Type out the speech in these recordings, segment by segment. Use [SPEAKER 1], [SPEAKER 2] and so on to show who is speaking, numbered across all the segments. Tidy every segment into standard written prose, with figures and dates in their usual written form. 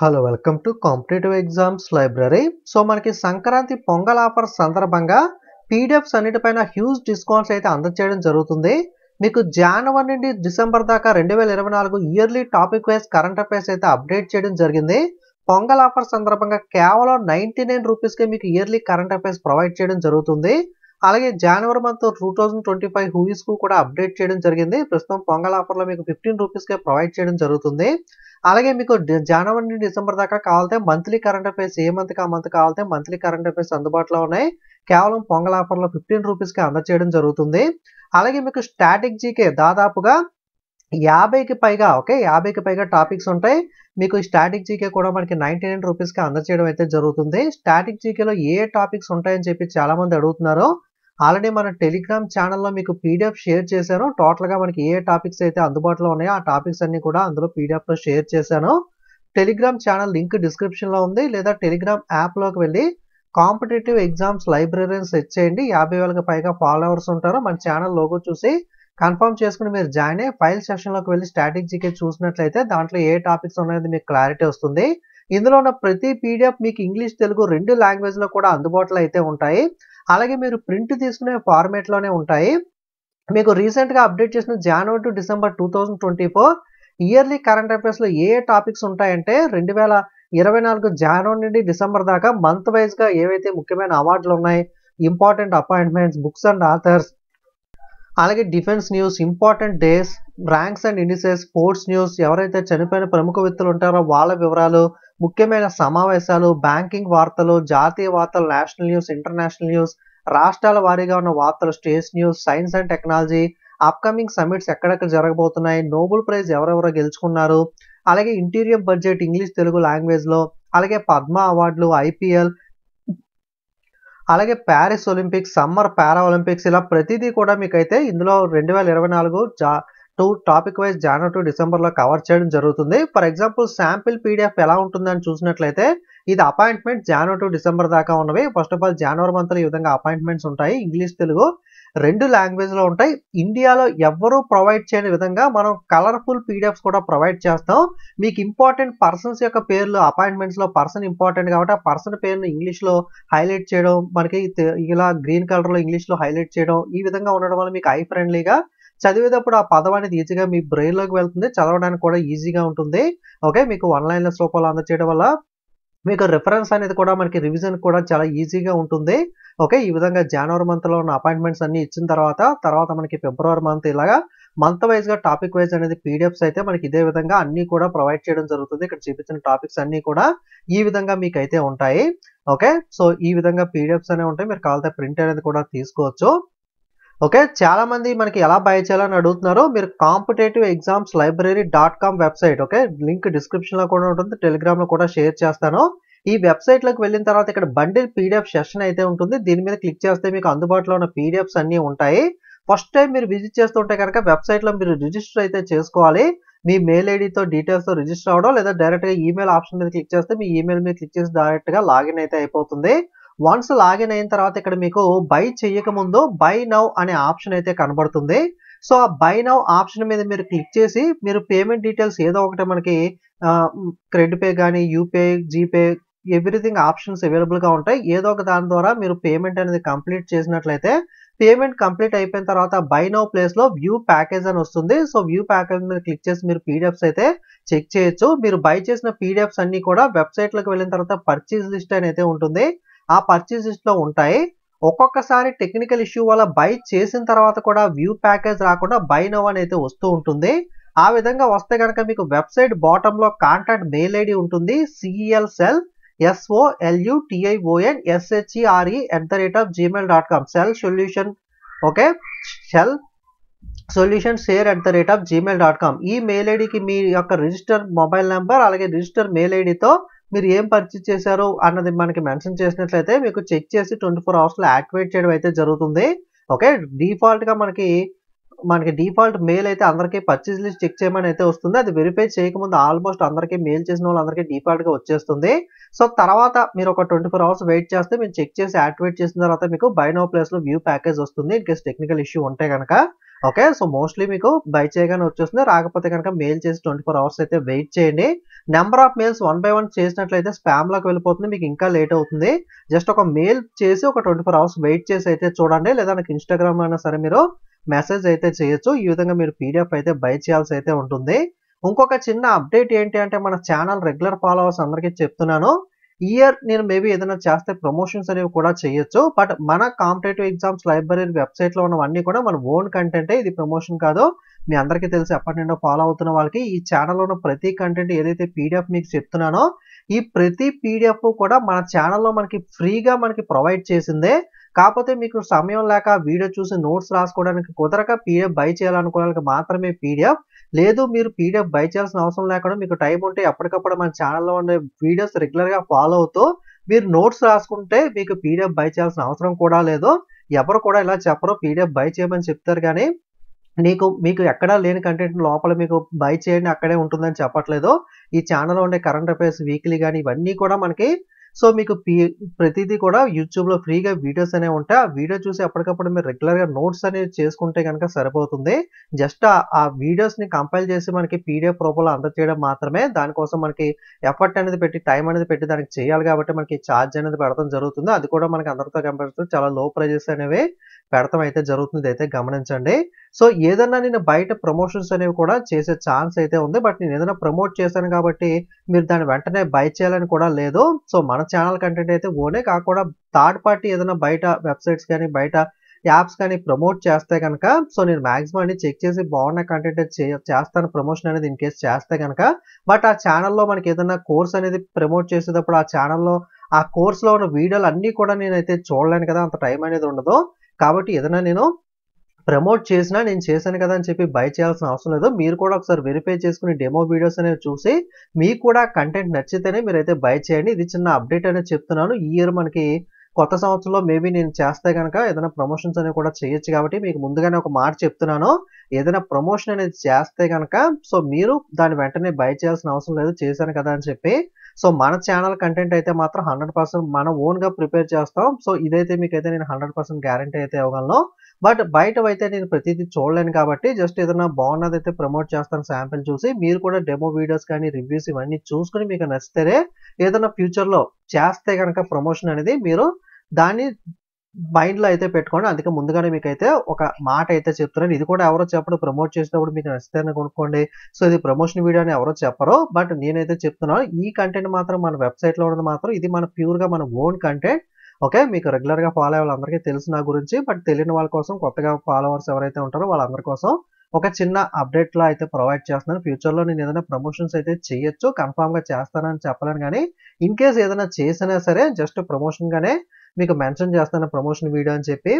[SPEAKER 1] Hello welcome to competitive exams library. So మనకి Sankranti pongal offer సందర్భంగా PDFs అన్నిటిపైన huge discounts అయితే అందజేయడం జరుగుతుంది. మీకు జనవరి నుండి డిసెంబర్ దాకా 2024 yearly topic wise current affairs అయితే అప్డేట్ చేయడం జరిగింది. పొంగల్ ఆఫర్ సందర్భంగా కేవలం 99 రూపీస్కే మీకు ఇయర్లీ కరెంట్ అఫైర్స్ ప్రొవైడ్ చేయడం జరుగుతుంది. అలాగే జనవరి మంత్ 2025 హూయిస్ కు కూడా అప్డేట్ చేయడం జరిగింది. ప్రస్తుతం పొంగల్ ఆఫర్లో మీకు 15 రూపీస్కే ప్రొవైడ్ చేయడం జరుగుతుంది. అలాగే మీకు జనవరి నుండి డిసెంబర్ దాకా కావాలంటే మంత్లీ కరెంట్ అఫైర్స్ ఏ మంత్కి ఆ మంత్ కావాలంటే మంత్లీ కరెంట్ అఫైర్స్ అందుబాటులో ఉన్నాయి. కేవలం పొంగల్ ఆఫర్లో 15 రూపీస్కి అందజేయడం జరుగుతుంది. అలాగే మీకు స్టాటిక్ జీకే దాదాపుగా 50కి పైగా టాపిక్స్ ఉంటాయి. మీకు స్టాటిక్ జీకే కూడా మనకి 99 రూపీస్కి అందజేయడం అయితే జరుగుతుంది. స్టాటిక్ జీకేలో ఏ టాపిక్స్ ఉంటాయని చెప్పి చాలా మంది అడుగుతున్నారు. ఆల్రెడీ మన టెలిగ్రామ్ ఛానల్లో మీకు పీడిఎఫ్ షేర్ చేశాను. టోటల్గా మనకి ఏ టాపిక్స్ అయితే అందుబాటులో ఉన్నాయో ఆ టాపిక్స్ అన్ని కూడా అందులో పీడిఎఫ్లో షేర్ చేశాను. టెలిగ్రామ్ ఛానల్ లింక్ డిస్క్రిప్షన్లో ఉంది, లేదా టెలిగ్రామ్ యాప్లోకి వెళ్ళి కాంపిటేటివ్ ఎగ్జామ్స్ లైబ్రరీ అని సెర్చ్ చేయండి. 50,000కి పైగా ఫాలోవర్స్ ఉంటారు. మన ఛానల్ లోగో చూసి కన్ఫర్మ్ చేసుకుని మీరు జాయిన్ అయ్యి ఫైల్ సెషన్లోకి వెళ్ళి స్టాటిక్ జీకే చూసినట్లయితే దాంట్లో ఏ టాపిక్స్ ఉన్నాయో మీకు క్లారిటీ వస్తుంది. ఇందులో ఉన్న ప్రతి పీడిఎఫ్ మీకు ఇంగ్లీష్ తెలుగు 2 లాంగ్వేజ్లో కూడా అందుబాటులో అయితే ఉంటాయి. అలాగే మీరు ప్రింట్ తీసుకునే ఫార్మేట్లోనే ఉంటాయి. మీకు రీసెంట్గా అప్డేట్ చేసిన January to December 2024 yearly current అఫైర్స్లో ఏ టాపిక్స్ ఉంటాయంటే 2024 జనవరి నుండి డిసెంబర్ దాకా మంత్ వైజ్గా ఏవైతే ముఖ్యమైన అవార్డులు ఉన్నాయి, important appointments, books and authors, అలాగే defence news, important days, ranks and indices, sports news, ఎవరైతే చనిపోయిన ప్రముఖ వ్యక్తులు ఉంటారో వాళ్ళ వివరాలు, ముఖ్యమైన సమావేశాలు, బ్యాంకింగ్ వార్తలు, జాతీయ వార్తలు, నేషనల్ న్యూస్, ఇంటర్నేషనల్ న్యూస్, రాష్ట్రాల వారీగా ఉన్న వార్తలు, states news, science and technology, upcoming summits ఎక్కడెక్కడ జరగబోతున్నాయి, నోబెల్ ప్రైజ్ ఎవరెవరో గెలుచుకున్నారు, అలాగే ఇంటీరియర్ బడ్జెట్ ఇంగ్లీష్ తెలుగు లాంగ్వేజ్లో, అలాగే పద్మ అవార్డులు, ఐపీఎల్, అలాగే ప్యారిస్ ఒలింపిక్స్, సమ్మర్ పారా ఒలింపిక్స్, ఇలా ప్రతిదీ కూడా మీకైతే ఇందులో 2024 టాపిక్ వైజ్ జనవరి టు డిసెంబర్లో కవర్ చేయడం జరుగుతుంది. ఫర్ ఎగ్జాంపుల్ శాంపిల్ పీడిఎఫ్ ఎలా ఉంటుందని చూసినట్లయితే ఇది అపాయింట్మెంట్ జనవరి టు డిసెంబర్ దాకా ఉన్నవి. ఫస్ట్ ఆఫ్ ఆల్ జనవరి మంత్లో ఈ విధంగా అపాయింట్మెంట్స్ ఉంటాయి. ఇంగ్లీష్ తెలుగు 2 లాంగ్వేజ్లో ఉంటాయి. ఇండియాలో ఎవ్వరూ ప్రొవైడ్ చేయని విధంగా మనం కలర్ఫుల్ పీడిఎఫ్స్ కూడా ప్రొవైడ్ చేస్తాం. మీకు ఇంపార్టెంట్ పర్సన్స్ యొక్క పేర్లు, అపాయింట్మెంట్స్లో పర్సన్ ఇంపార్టెంట్ కాబట్టి ఆ పర్సన్ పేరును ఇంగ్లీష్లో హైలైట్ చేయడం, మనకి ఇలా గ్రీన్ కలర్లో ఇంగ్లీష్లో హైలైట్ చేయడం, ఈ విధంగా ఉండడం వల్ల మీకు ఐ ఫ్రెండ్లీగా చదివేటప్పుడు ఆ పదం అనేది ఈజీగా మీ బ్రెయిన్లోకి వెళ్తుంది, చదవడానికి కూడా ఈజీగా ఉంటుంది. ఓకే, మీకు వన్ లైన్లెస్ రూపంలో అందజేయడం వల్ల మీకు రిఫరెన్స్ అనేది కూడా మనకి రివిజన్ కూడా చాలా ఈజీగా ఉంటుంది. ఓకే, ఈ విధంగా జనవరి మంత్లో ఉన్న అపాయింట్మెంట్స్ అన్ని ఇచ్చిన తర్వాత మనకి ఫిబ్రవరి మంత్ ఇలాగా మంత్ వైజ్గా టాపిక్ వైజ్ అనేది పీడిఎఫ్స్ అయితే మనకి ఇదే విధంగా అన్ని కూడా ప్రొవైడ్ చేయడం జరుగుతుంది. ఇక్కడ చూపించిన టాపిక్స్ అన్ని కూడా ఈ విధంగా మీకు అయితే ఉంటాయి. ఓకే, సో ఈ విధంగా పీడిఎఫ్స్ అనేవి ఉంటాయి. మీరు కావాలంటే ప్రింట్ అనేది కూడా తీసుకోవచ్చు. ఓకే, చాలా మంది మనకి ఎలా బై చేయాలని అడుగుతున్నారు. మీరు competitive exams library dot com website, okay, link డిస్క్రిప్షన్లో కూడా ఉంటుంది, టెలిగ్రామ్లో కూడా షేర్ చేస్తాను. ఈ వెబ్సైట్లోకి వెళ్ళిన తర్వాత ఇక్కడ బండిల్ పీడిఎఫ్ సెషన్ అయితే ఉంటుంది. దీని మీద క్లిక్ చేస్తే మీకు అందుబాటులో ఉన్న పీడిఎఫ్స్ అన్నీ ఉంటాయి. ఫస్ట్ టైం మీరు విజిట్ చేస్తుంటే కనుక వెబ్సైట్లో మీరు రిజిస్టర్ అయితే చేసుకోవాలి. మీ మెయిల్ ఐడితో డీటెయిల్స్తో రిజిస్టర్ అవ్వడం, లేదా డైరెక్ట్గా ఈమెయిల్ ఆప్షన్ మీద క్లిక్ చేస్తే మీ ఈమెయిల్ మీద క్లిక్ చేసి డైరెక్ట్గా లాగిన్ అయితే అయిపోతుంది. వన్స్ లాగిన్ అయిన తర్వాత ఇక్కడ మీకు బై చేయక ముందు బై నౌ అనే ఆప్షన్ అయితే కనబడుతుంది. సో ఆ బై నౌ ఆప్షన్ మీద మీరు క్లిక్ చేసి మీరు పేమెంట్ డీటెయిల్స్ ఏదో ఒకటి మనకి క్రెడిట్ పే కానీ, యూపీఐ, జీపే, ఎవ్రీథింగ్ ఆప్షన్స్ అవైలబుల్గా ఉంటాయి. ఏదో ఒక దాని ద్వారా మీరు పేమెంట్ అనేది కంప్లీట్ చేసినట్లయితే పేమెంట్ కంప్లీట్ అయిపోయిన తర్వాత బై నౌ ప్లేస్లో వ్యూ ప్యాకేజ్ అని వస్తుంది. సో వ్యూ ప్యాకేజ్ మీద క్లిక్ చేసి మీరు పీడిఎఫ్స్ అయితే చెక్ చేయొచ్చు. మీరు బై చేసిన పీడిఎఫ్స్ అన్ని కూడా వెబ్సైట్లోకి వెళ్ళిన తర్వాత పర్చేజ్ లిస్ట్ అని అయితే ఉంటుంది. ఆ పర్చేజ్ లిస్ట్లో ఉంటాయి. ఒక్కొక్కసారి టెక్నికల్ ఇష్యూ వల్ల బై చేసిన తర్వాత కూడా వ్యూ ప్యాకేజ్ రాకుండా బై నౌ అని అయితే వస్తూ ఉంటుంది. ఆ విధంగా వస్తే కనుక మీకు వెబ్సైట్ బాటంలో కాంటాక్ట్ మెయిల్ ఐడి ఉంటుంది. celsolutionshere@gmail.com cell solution, okay, cell solution share@gmail.com ఈ మెయిల్ ఐడికి మీ యొక్క రిజిస్టర్ మొబైల్ నెంబర్ అలాగే రిజిస్టర్ మెయిల్ ఐడితో మీరు ఏం పర్చేజ్ చేశారు అన్నది మనకి మెన్షన్ చేసినట్లయితే మీకు చెక్ చేసి 24 అవర్స్లో యాక్టివేట్ చేయడం అయితే జరుగుతుంది. ఓకే, డిఫాల్ట్గా మనకి డిఫాల్ట్ మెయిల్ అయితే అందరికీ పర్చేజ్ లిస్ట్ చెక్ చేయమని అయితే వస్తుంది. అది వెరిఫై చేయకముందు ఆల్మోస్ట్ అందరికీ మెయిల్ చేసిన వాళ్ళందరికీ డిఫాల్ట్గా వచ్చేస్తుంది. సో తర్వాత మీరు ఒక 24 అవర్స్ వెయిట్ చేస్తే మీరు చెక్ చేసి యాక్టివేట్ చేసిన తర్వాత మీకు బై నౌ ప్లేస్లో వ్యూ ప్యాకేజ్ వస్తుంది. ఇన్ కేస్ టెక్నికల్ ఇష్యూ ఉంటే కనుక. ఓకే. సో, మోస్ట్‌లీ మీకు బై చేయగానే వచ్చేస్తుంది. రాకపోతే గనక మెయిల్ చేసి 24 అవర్స్ అయితే వెయిట్ చేయండి. Number of mails one by one చేసినట్లయితే స్పామ్‌లోకి వెళ్ళిపోతుంది. మీకు ఇంకా లేట్ అవుతుంది. జస్ట్ ఒక మెయిల్ చేసి ఒక 24 అవర్స్ వెయిట్ చేసి అయితే చూడండి. లేదా నాకు ఇన్‌స్టాగ్రామ్‌లో అయినా సరే మీరు మెసేజ్ అయితే చేయొచ్చు. ఈ విధంగా మీరు పీడీఎఫ్ అయితే బై చేయాల్సి అయితే ఉంటుంది. ఇంకొక చిన్న అప్డేట్ ఏంటి అంటే మన ఛానల్ రెగ్యులర్ ఫాలోవర్స్ అందరికీ చెప్తున్నాను. ఈ ఇయర్ నేను మేబీ ఏదైనా చేస్తే ప్రమోషన్స్ అనేవి కూడా చేయొచ్చు. బట్ మన కాంపిటేటివ్ ఎగ్జామ్స్ లైబ్రరీ వెబ్‌సైట్‌లో ఉన్నవన్నీ కూడా మన ఓన్ కంటెంటే. ఇది ప్రమోషన్ కాదు. మీ అందరికీ తెలుసు ఎప్పటినుండో ఫాలో అవుతున్న వాళ్ళకి ఈ ఛానెల్‌లో ఉన్న ప్రతి కంటెంట్ ఏదైతే పీడీఎఫ్ మీకు చెప్తున్నానో, ఈ ప్రతి పీడీఎఫ్ కూడా మన ఛానెల్‌లో మనకి ఫ్రీగా మనకి ప్రొవైడ్ చేసిందే. కాపోతే మీకు సమయం లేక వీడియో చూసి నోట్స్ రాసుకోవడానికి కుదరక పీడీఎఫ్ బై చేయాలనుకునే వాళ్ళకి మాత్రమే పీడీఎఫ్. లేదు మీరు పీడీఎఫ్ బై చేయాల్సిన అవసరం లేకుండా మీకు టైం ఉంటే ఎప్పటికప్పుడు మన ఛానెల్‌లో ఉండే వీడియోస్ రెగ్యులర్‌గా ఫాలో అవుతూ మీరు నోట్స్ రాసుకుంటే మీకు పీడీఎఫ్ బై చేయాల్సిన అవసరం కూడా లేదు. ఎవరు కూడా ఇలా చెప్పరు. పీడీఎఫ్ బై చేయమని చెప్తారు గానీ మీకు ఎక్కడా లేని కంటెంట్ లోపల మీకు బై చేయండి అక్కడే ఉంటుందని చెప్పట్లేదు. ఈ ఛానెల్‌లో ఉండే కరెంట్ అఫైర్స్ వీక్లీ గాని ఇవన్నీ కూడా మనకి సో, మీకు ప్రతీదీ కూడా యూట్యూబ్‌లో ఫ్రీగా వీడియోస్ అనేవి ఉంటాయి. ఆ వీడియో చూసి అప్పటికప్పుడు మీరు రెగ్యులర్‌గా నోట్స్ అనేవి చేసుకుంటే గనక సరిపోతుంది. జస్ట్ ఆ వీడియోస్‌ని కంపైల్ చేసి మనకి పీడీఎఫ్ రూపంలో అందజేయడం మాత్రమే. దానికోసం మనకి ఎఫర్ట్ అనేది పెట్టి, టైం అనేది పెట్టి దానికి చేయాలి కాబట్టి మనకి చార్జ్ అనేది పెడతం జరుగుతుంది. అది కూడా మనకి అందరితో కంపేర్ చేస్తే చాలా లో ప్రైజెస్ అనేవి పెడతం అయితే జరుగుతుంది. ఇదైతే గమనించండి. సో, ఏదన్నా నేను బయట ప్రమోషన్స్ అనేవి కూడా చేసే ఛాన్స్ అయితే ఉంది. బట్ నేను ఏదైనా ప్రమోట్ చేశాను కాబట్టి మీరు దాన్ని వెంటనే బై చేయాలని కూడా లేదు. సో, మన ఛానల్ కంటెంట్ అయితే ఓనే కాకుండా థర్డ్ పార్టీ ఏదైనా బయట వెబ్‌సైట్స్ గాని, బయట యాప్స్ కానీ ప్రమోట్ చేస్తే గనక సో, నేను మాక్సిమం అన్ని చెక్ చేసి బాగున్న కంటెంటే చేస్తాను ప్రమోషన్ అనేది ఇన్ కేస్ చేస్తే గనక. బట్ ఆ ఛానెల్‌లో మనకి ఏదైనా కోర్స్ అనేది ప్రమోట్ చేసేటప్పుడు ఆ ఛానెల్‌లో ఆ కోర్స్‌లో ఉన్న వీడియోలన్నీ కూడా నేనైతే చూడలేను కదా! అంత టైం అనేది ఉండదు. కాబట్టి ఏదైనా నేను ప్రమోట్ చేసినా నేను చేశాను కదా అని చెప్పి బై చేయాల్సిన అవసరం లేదు. మీరు కూడా ఒకసారి వెరిఫై చేసుకొని డెమో వీడియోస్ అనేవి చూసి మీకు కూడా కంటెంట్ నచ్చితేనే మీరైతే బై చేయండి. ఇది చిన్న అప్డేట్ అనేది చెప్తున్నాను. ఈ ఇయర్ మనకి కొత్త సంవత్సరంలో మేబీ నేను చేస్తే గనక ఏదైనా ప్రమోషన్స్ అనేవి కూడా చేయొచ్చు కాబట్టి మీకు ముందుగానే ఒక మాట చెప్తున్నాను. ఏదైనా ప్రమోషన్ అనేది చేస్తే గనక సో, మీరు దాన్ని వెంటనే బై చేయాల్సిన అవసరం లేదు. చేశాను కదా అని చెప్పి. సో, మన ఛానల్ కంటెంట్ అయితే మాత్రం 100% మన ఓన్‌గా ప్రిపేర్ చేస్తాం. సో, ఇదైతే మీకైతే నేను 100% గ్యారంటీ అయితే ఇవ్వగలను. బట్ బయటవైతే నేను ప్రతీదీ చూడలేను కాబట్టి జస్ట్ ఏదైనా బాగున్నదైతే ప్రమోట్ చేస్తాను శాంపిల్ చూసి. మీరు కూడా డెమో వీడియోస్ కానీ, రివ్యూస్ ఇవన్నీ చూసుకొని మీకు నచ్చితేనే ఏదైనా ఫ్యూచర్‌లో చేస్తే గనక ప్రమోషన్ అనేది మీరు దాన్ని మైండ్‌లో అయితే పెట్టుకోండి. అందుకే ముందుగానే మీకైతే ఒక మాట అయితే చెప్తున్నాను. ఇది కూడా ఎవరో చెప్పరు ప్రమోట్ చేసేటప్పుడు మీకు నచ్చితేనే కొనుక్కోండి. సో, ఇది ప్రమోషన్ వీడియో అని ఎవరో చెప్పరు. బట్ నేనైతే చెప్తున్నాను. ఈ కంటెంట్ మాత్రం మన వెబ్‌సైట్‌లో ఉన్నది మాత్రం ఇది మన ప్యూర్‌గా మన ఓన్ కంటెంట్. ఓకే. మీకు రెగ్యులర్‌గా ఫాలో అయ్యే వాళ్ళందరికీ తెలుసు నా గురించి. బట్ తెలియని వాళ్ళ కోసం కొత్తగా ఫాలోవర్స్ ఎవరైతే ఉంటారో వాళ్ళందరి కోసం ఒక చిన్న అప్డేట్‌లా అయితే ప్రొవైడ్ చేస్తున్నాను. ఫ్యూచర్‌లో నేను ఏదైనా ప్రమోషన్స్ అయితే చేయొచ్చు. కన్ఫర్మ్‌గా చేస్తానని చెప్పలేను గానీ, ఇన్ కేస్ ఏదైనా చేసినా సరే జస్ట్ ప్రమోషన్‌గానే మీకు మెన్షన్ చేస్తాను ప్రమోషన్ వీడియో అని చెప్పి.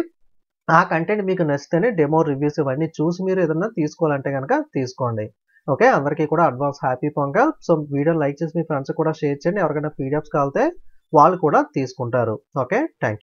[SPEAKER 1] ఆ కంటెంట్ మీకు నచ్చితేనే డెమో రివ్యూస్ ఇవన్నీ చూసి మీరు ఏదన్నా తీసుకోవాలంటే గనక తీసుకోండి. ఓకే. అందరికీ కూడా అడ్వాన్స్ హ్యాపీ పొంగల్. సో, వీడియోని లైక్ చేసి మీ ఫ్రెండ్స్‌కి కూడా షేర్ చేయండి. ఎవరికైనా పీడిఎఫ్స్ కావాలితే వాళ్ళు కూడా తీసుకుంటారు. ఓకే. Thank you.